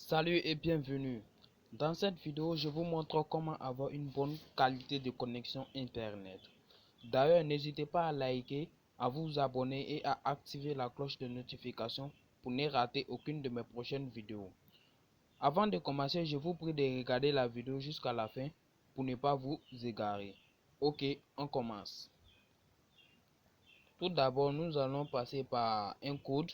Salut et bienvenue. Dans cette vidéo, je vous montre comment avoir une bonne qualité de connexion internet. D'ailleurs, n'hésitez pas à liker, à vous abonner et à activer la cloche de notification pour ne rater aucune de mes prochaines vidéos. Avant de commencer, je vous prie de regarder la vidéo jusqu'à la fin pour ne pas vous égarer. Ok, on commence. Tout d'abord, nous allons passer par un code.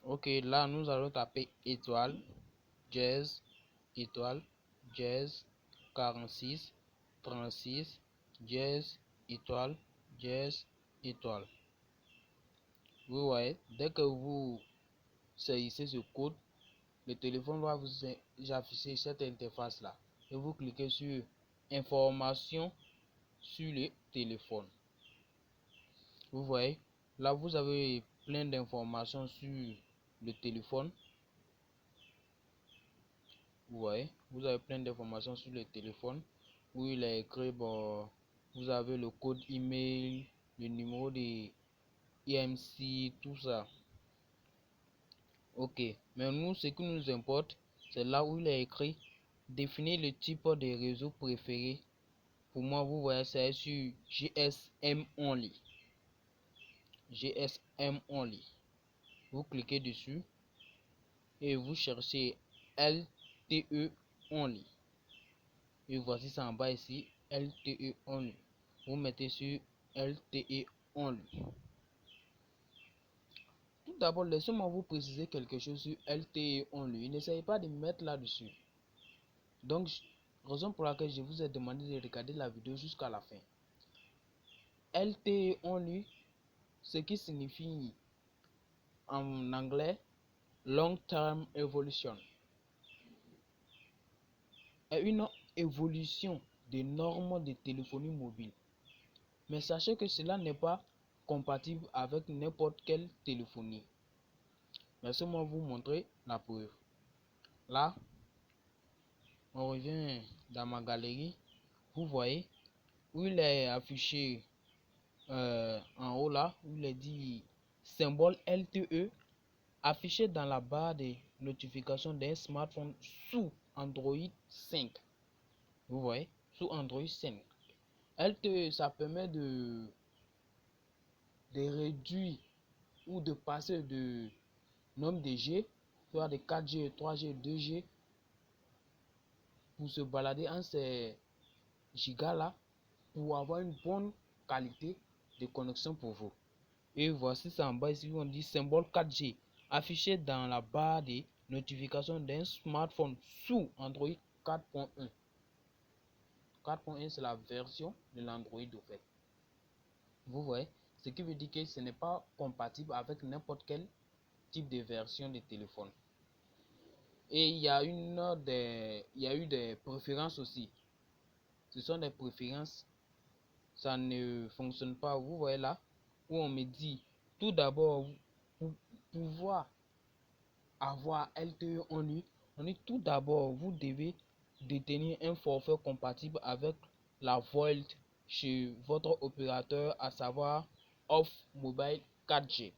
Ok, là nous allons taper étoile, jazz, étoile, jazz, 46, 36, jazz, étoile, jazz, étoile. Vous voyez, dès que vous saisissez ce code, le téléphone va vous afficher cette interface là. Et vous cliquez sur information sur le téléphone. Vous voyez, là vous avez plein d'informations sur le téléphone. Vous voyez, vous avez plein d'informations sur le téléphone où il est écrit, bon, vous avez le code email, le numéro de IMC, tout ça. Ok, mais nous, ce qui nous importe, c'est là où il est écrit définir le type de réseau préféré. Pour moi, vous voyez, c'est sur GSM Only. GSM Only. Vous cliquez dessus et vous cherchez LTE Only. Et voici ça en bas ici, LTE Only. Vous mettez sur LTE Only. Tout d'abord, laissez-moi vous préciser quelque chose sur LTE Only. N'essayez pas de me mettre là-dessus. Donc, raison pour laquelle je vous ai demandé de regarder la vidéo jusqu'à la fin. LTE Only, ce qui signifie en anglais Long Term Evolution, est une évolution des normes de téléphonie mobile. Mais sachez que cela n'est pas compatible avec n'importe quelle téléphonie. Laissez-moi vous montrer la preuve. Là, on revient dans ma galerie. Vous voyez où il est affiché en haut là, où il est dit symbole LTE, affiché dans la barre de notification d'un smartphone sous Android 5. Vous voyez, sous Android 5. LTE, ça permet de réduire ou de passer de nombre de G, soit de 4G, 3G, 2G, pour se balader en ces gigas là, pour avoir une bonne qualité de connexion pour vous. Et voici ça en bas ici où on dit symbole 4G, affiché dans la barre de notification d'un smartphone sous Android 4.1. 4.1 c'est la version de l'Android au fait. Vous voyez, ce qui veut dire que ce n'est pas compatible avec n'importe quel type de version de téléphone. Et il y a eu des préférences aussi. Ce sont des préférences, ça ne fonctionne pas. Vous voyez là où on me dit tout d'abord, pour pouvoir avoir LTE Only, on dit tout d'abord vous devez détenir un forfait compatible avec la VoLTE chez votre opérateur, à savoir Off Mobile 4G.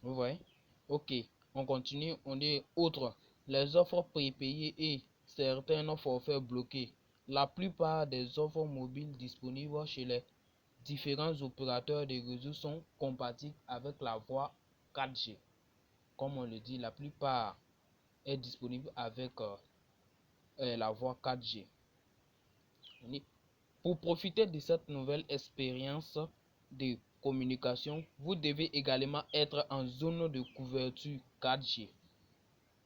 Vous voyez, ok, on continue. On dit autre, les offres prépayées et certains forfaits bloqués. La plupart des offres mobiles disponibles chez les différents opérateurs de réseau sont compatibles avec la voie 4G. Comme on le dit, la plupart est disponible avec la voie 4G. Pour profiter de cette nouvelle expérience de communication, vous devez également être en zone de couverture 4G.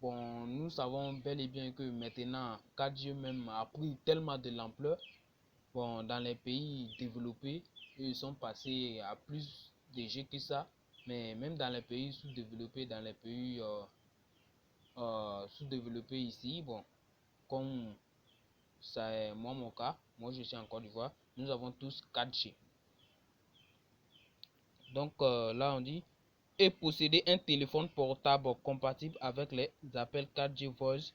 Bon, nous savons bel et bien que maintenant 4G même a pris tellement de l'ampleur. Bon, dans les pays développés, ils sont passés à plus de G que ça. Mais même dans les pays sous-développés, dans les pays sous-développés ici, bon, comme ça est moi mon cas, moi je suis en Côte d'Ivoire, nous avons tous 4G. Donc là on dit et posséder un téléphone portable compatible avec les appels 4G Voice.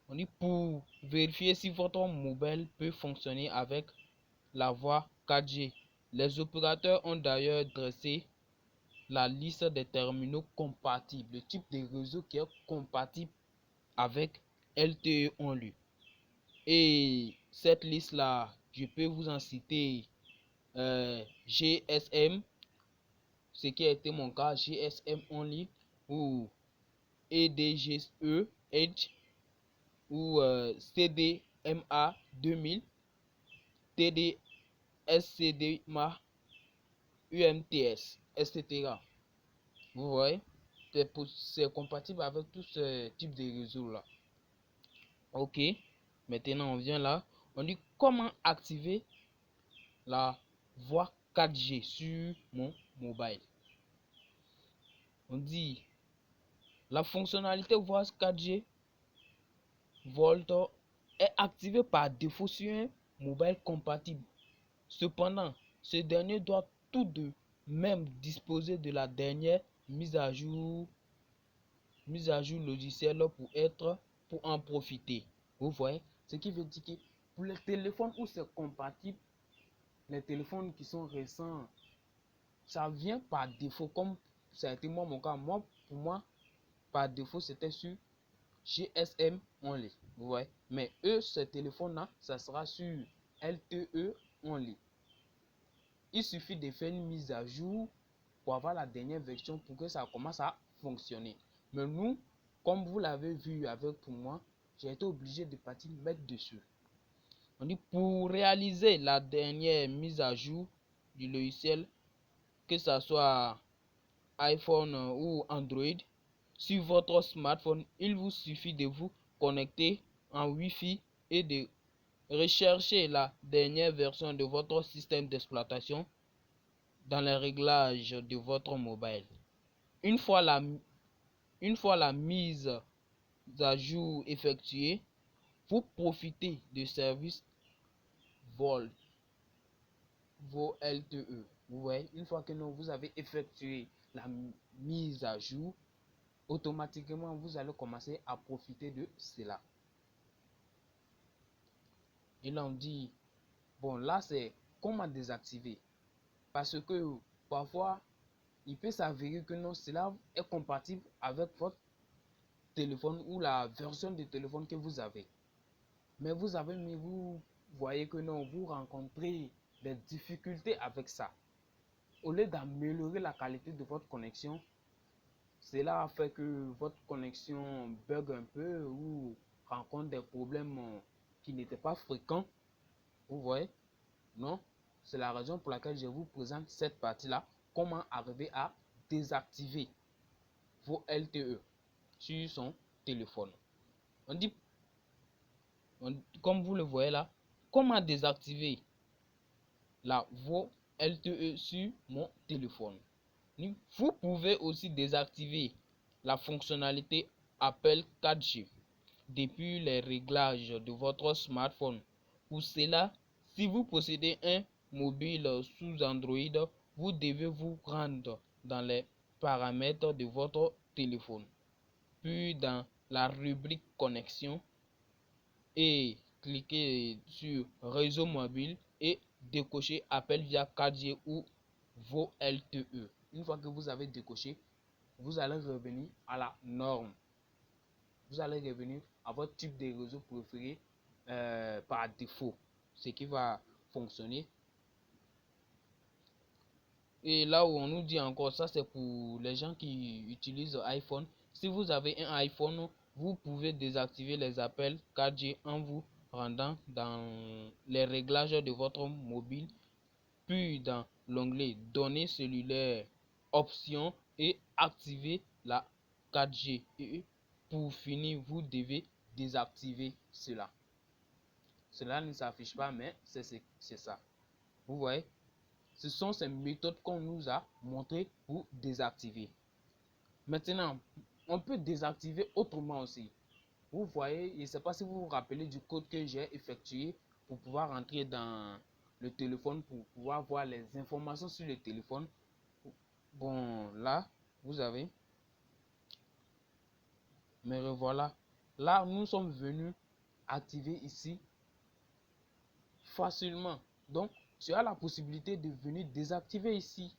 On dit pour vérifier si votre mobile peut fonctionner avec la voie 4G. Les opérateurs ont d'ailleurs dressé la liste des terminaux compatibles, le type de réseau qui est compatible avec LTE only. Et cette liste là, je peux vous en citer GSM, ce qui a été mon cas, GSM only, ou EDGE, Edge, ou CDMA 2000, TD-SCDMA, UMTS, etc. Vous voyez, c'est compatible avec tout ce type de réseau là. Ok, maintenant on vient là, on dit comment activer la voie 4G sur mon mobile. On dit la fonctionnalité voie 4G Volt est activée par défaut sur un mobile compatible. Cependant, ce dernier doit tout de même disposer de la dernière mise à jour logicielle pour en profiter. Vous voyez, ce qui veut dire que pour les téléphones où c'est compatible, les téléphones qui sont récents, ça vient par défaut, comme ça a été mon cas. Pour moi, par défaut, c'était sur GSM only. Vous voyez, mais eux, ces téléphones-là, ça sera sur LTE only. Il suffit de faire une mise à jour pour avoir la dernière version pour que ça commence à fonctionner. Mais nous, comme vous l'avez vu avec pour moi, j'ai été obligé de partir mettre dessus. On dit pour réaliser la dernière mise à jour du logiciel, que ce soit iPhone ou Android, sur votre smartphone, il vous suffit de vous connecter en Wi-Fi et de rechercher la dernière version de votre système d'exploitation dans les réglages de votre mobile. Une fois la mise à jour effectuée, vous profitez du service VoLTE. Vous voyez, une fois que vous avez effectué la mise à jour, automatiquement vous allez commencer à profiter de cela. Et là on dit, bon là c'est comment désactiver. Parce que parfois, il peut s'avérer que non, cela est compatible avec votre téléphone ou la version de téléphone que vous avez. Mais vous voyez que non, vous rencontrez des difficultés avec ça. Au lieu d'améliorer la qualité de votre connexion, cela a fait que votre connexion bug un peu ou rencontre des problèmes qui n'étaient pas fréquents. Vous voyez? Non? C'est la raison pour laquelle je vous présente cette partie-là. Comment arriver à désactiver vos LTE sur son téléphone. On dit, comme vous le voyez là, comment désactiver vos LTE sur mon téléphone. Vous pouvez aussi désactiver la fonctionnalité Appel 4G depuis les réglages de votre smartphone. Pour cela, si vous possédez un mobile sous Android, vous devez vous rendre dans les paramètres de votre téléphone, puis dans la rubrique connexion et cliquer sur réseau mobile et décocher appel via 4G ou vos LTE. Une fois que vous avez décoché, vous allez revenir à la norme. Vous allez revenir à votre type de réseau préféré par défaut, ce qui va fonctionner. Et là où on nous dit encore, ça c'est pour les gens qui utilisent iPhone. Si vous avez un iPhone, vous pouvez désactiver les appels 4G en vous rendant dans les réglages de votre mobile, puis dans l'onglet données cellulaires, options et activer la 4G. Et pour finir, vous devez désactiver cela. Cela ne s'affiche pas, mais c'est ça. Vous voyez? Ce sont ces méthodes qu'on nous a montrées pour désactiver. Maintenant, on peut désactiver autrement aussi. Vous voyez, je ne sais pas si vous vous rappelez du code que j'ai effectué pour pouvoir entrer dans le téléphone, pour pouvoir voir les informations sur le téléphone. Bon, là, vous avez. Mais revoilà. Là, nous sommes venus activer ici facilement. Donc, tu as la possibilité de venir désactiver ici.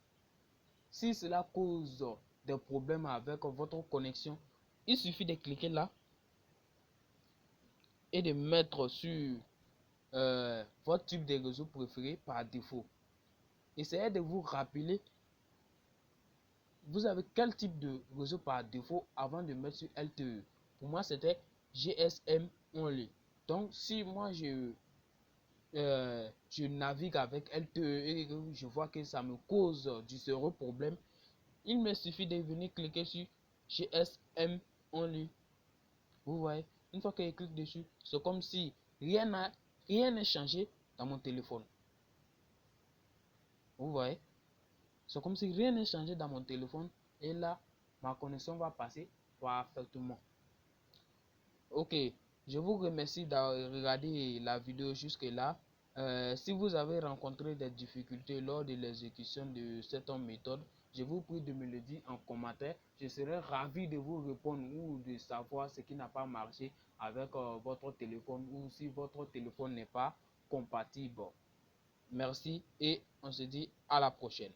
Si cela cause des problèmes avec votre connexion, il suffit de cliquer là et de mettre sur votre type de réseau préféré par défaut. Essayez de vous rappeler, vous avez quel type de réseau par défaut avant de mettre sur LTE. Pour moi, c'était GSM Only. Donc, si moi je navigue avec LTE et que je vois que ça me cause du sérieux problème, il me suffit de venir cliquer sur GSM Only. Vous voyez, une fois que je clique dessus, c'est comme si rien n'est changé dans mon téléphone. Vous voyez, c'est comme si rien n'est changé dans mon téléphone et là, ma connexion va passer parfaitement. Ok, je vous remercie d'avoir regardé la vidéo jusque là. Si vous avez rencontré des difficultés lors de l'exécution de cette méthode, je vous prie de me le dire en commentaire. Je serai ravi de vous répondre ou de savoir ce qui n'a pas marché avec votre téléphone ou si votre téléphone n'est pas compatible. Merci et on se dit à la prochaine.